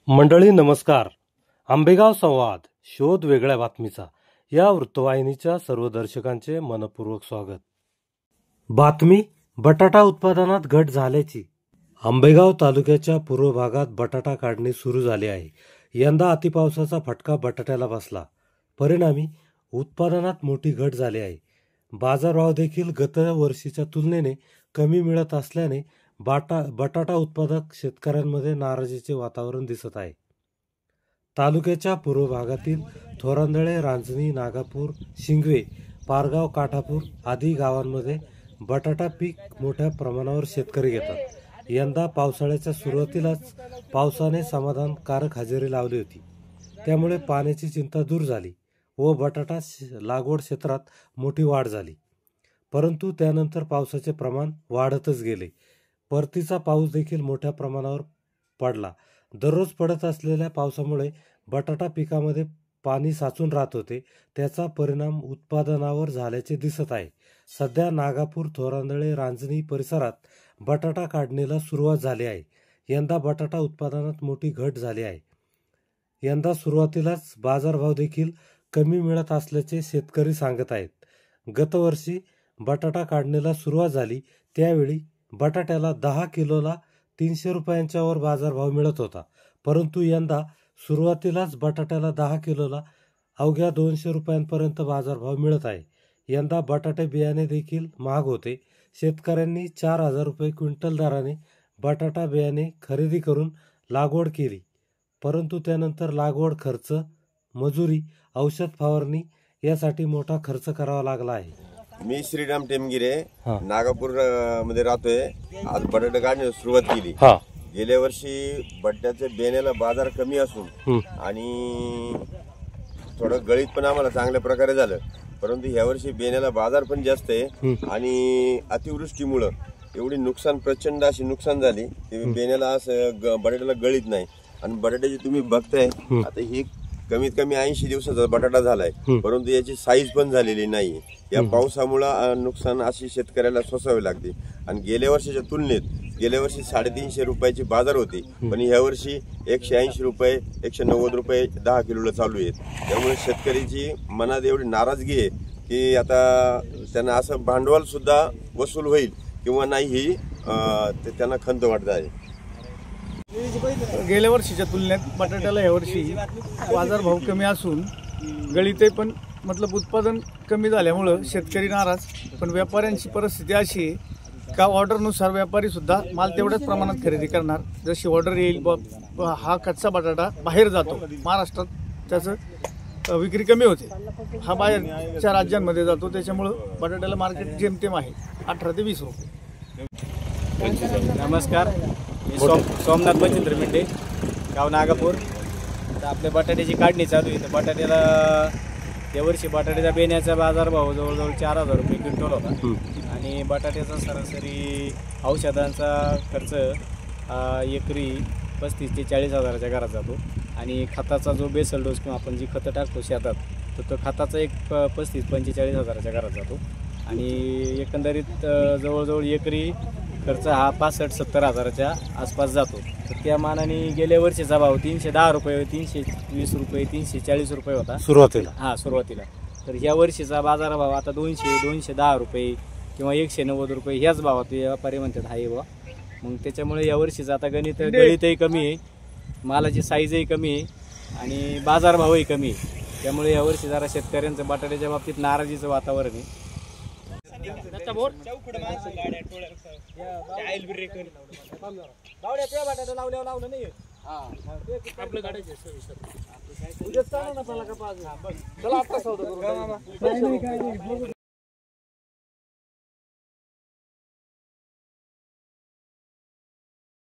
मंडळी नमस्कार. आंबेगाव संवाद शोध वेगळ्या बातमीचा या वृत्तवाहिनीच्या सर्व दर्शकांचे मनपूर्वक स्वागत. बातमी बटाटा उत्पादनात घट झाल्याची. आंबेगाव तालुक्याच्या पूर्व भागात बटाटा काढणी सुरू झाली आहे. यंदा अतिपावसाचा फटका बटाट्याला बसला. परिणामी उत्पादनात मोठी घट झाली आहे. बाजारभाव देखील गत वर्षीच्या तुलनेने कमी मिळत असल्याने बटाटा उत्पादक शेतकऱ्यांमध्ये नाराजीचे वातावरण दिसत आहे. तालुक्याच्या पूर्व भागातील थोरांदळे, रांजणी, नागापूर, शिंगवे, पारगाव, काठापूर आदी गावांमध्ये बटाटा पीक मोठ्या प्रमाणावर शेतकरी घेतात. यंदा पावसाळ्याच्या सुरुवातीलाच पावसाने समाधानकारक हजेरी लावली होती. त्यामुळे पाण्याची चिंता दूर झाली व बटाटा लागवड क्षेत्रात मोठी वाढ झाली. परंतु त्यानंतर पावसाचे प्रमाण वाढतच गेले. परतीचा पाऊस देखील मोठ्या प्रमाणावर पडला. दररोज पडत असलेल्या पावसामुळे बटाटा पिकामध्ये पाणी साचून राहत होते. त्याचा परिणाम उत्पादनावर झाल्याचे दिसत आहे. सध्या नागापूर, थोरांदळे, रांजणी परिसरात बटाटा काढणीला सुरुवात झाली आहे. यंदा बटाटा उत्पादनात मोठी घट झाली आहे. यंदा सुरुवातीलाच बाजारभाव देखील कमी मिळत असल्याचे शेतकरी सांगत आहेत. गतवर्षी बटाटा काढणीला सुरुवात झाली त्यावेळी बटाट्याला 10 किलोला 300 रुपयांच्या वर बाजारभाव मिळत होता. परंतु यंदा सुरुवातीलाच बटाट्याला 10 किलोला अवघ्या 200 रुपयांपर्यंत बाजारभाव मिळत आहे. यंदा बटाटे बियाणे देखील महाग होते. शेतकऱ्यांनी 4,000 रुपये क्विंटल दराने बटाटा बियाणे खरेदी करून लागवड केली. परंतु त्यानंतर लागवड खर्च, मजुरी, औषध फवारणी यासाठी मोठा खर्च करावा लागला आहे. मी श्रीराम टेमगिरे नागापूर मध्ये राहतोय. आज बटाटे काढण्यास सुरुवात केली. गेल्या वर्षी बटाट्याच्या बेण्याला बाजार कमी असून आणि थोडं गळीत पण आम्हाला चांगल्या प्रकारे झालं. परंतु ह्या वर्षी बेण्याला बाजार पण जास्त आहे आणि अतिवृष्टीमुळं एवढी नुकसान, प्रचंड अशी नुकसान झाली की बेण्याला असं बटाट्याला गळीत नाही. आणि बटाट्याची तुम्ही बघताय आता ही कमीत कमी 80 दिवसाचा बटाटा झालाय, परंतु याची साईज पण झालेली नाही. या पावसामुळे नुकसान अशी शेतकऱ्याला सोसावे लागते. आणि गेल्या वर्षीच्या तुलनेत गेल्या वर्षी 350 रुपयाची बाजार होती, पण ह्या वर्षी 180 रुपये, 190 रुपये 10 किलोला चालू आहेत. त्यामुळे शेतकऱ्याची मनात एवढी नाराजगी आहे की आता त्यांना असं भांडवल सुद्धा वसूल होईल किंवा नाही ही त्यांना खंत वाटत आहे. गेल्या वर्षीच्या तुलनेत बटाट्याला यावर्षी बाजारभाव कमी असून गळीते पण उत्पादन कमी झाल्यामुळं शेतकरी नाराज. पण व्यापाऱ्यांची परिस्थिती अशी आहे का ऑर्डरनुसार व्यापारी सुद्धा माल तेवढ्याच प्रमाणात खरेदी करणार. जशी ऑर्डर येईल हा कच्चा बटाटा बाहेर जातो, महाराष्ट्रात त्याचं विक्री कमी होते. हा बाहेरच्या राज्यांमध्ये जातो. त्याच्यामुळं बटाट्याला मार्केट जेमतेम आहे 18 ते 20 रुपये. नमस्कार, मी सोमनाथ बचिंद्र मिंडे, गाव नागापूर. तर आपल्या बटाट्याची काढणी चालू आहे. तर बटाट्याला यावर्षी बटाट्याच्या बेण्याचा बाजारभाव जवळजवळ 4,000 रुपये क्विंटल होता. आणि बटाट्याचा सरासरी औषधांचा खर्च एकरी 35,000 ते 40,000च्या घरात जातो. आणि खताचा जो बेसल डोस किंवा आपण जी खतं टाकतो शेतात तर तो खताचा एक 35,000-45,000च्या घरात जातो. आणि एकंदरीत जवळजवळ एकरी खर्च हा 65,000-70 हजाराच्या आसपास जातो. तर त्या मानाने गेल्या वर्षीचा भाव 310 रुपये, 320 रुपये, 340 रुपये होता सुरुवातीला. तर या वर्षीचा बाजारभाव आता 200-210 रुपये किंवा 190 रुपये ह्याच भावात व्यापारी म्हणतात आहे बा. मग त्याच्यामुळे या वर्षीचा आता गळीतही कमी आहे, मालाची साईजही कमी आहे आणि बाजारभावही कमी आहे. त्यामुळे यावर्षी जरा शेतकऱ्यांचं बटाट्याच्या बाबतीत नाराजीचं वातावरण आहे. लावलं नाही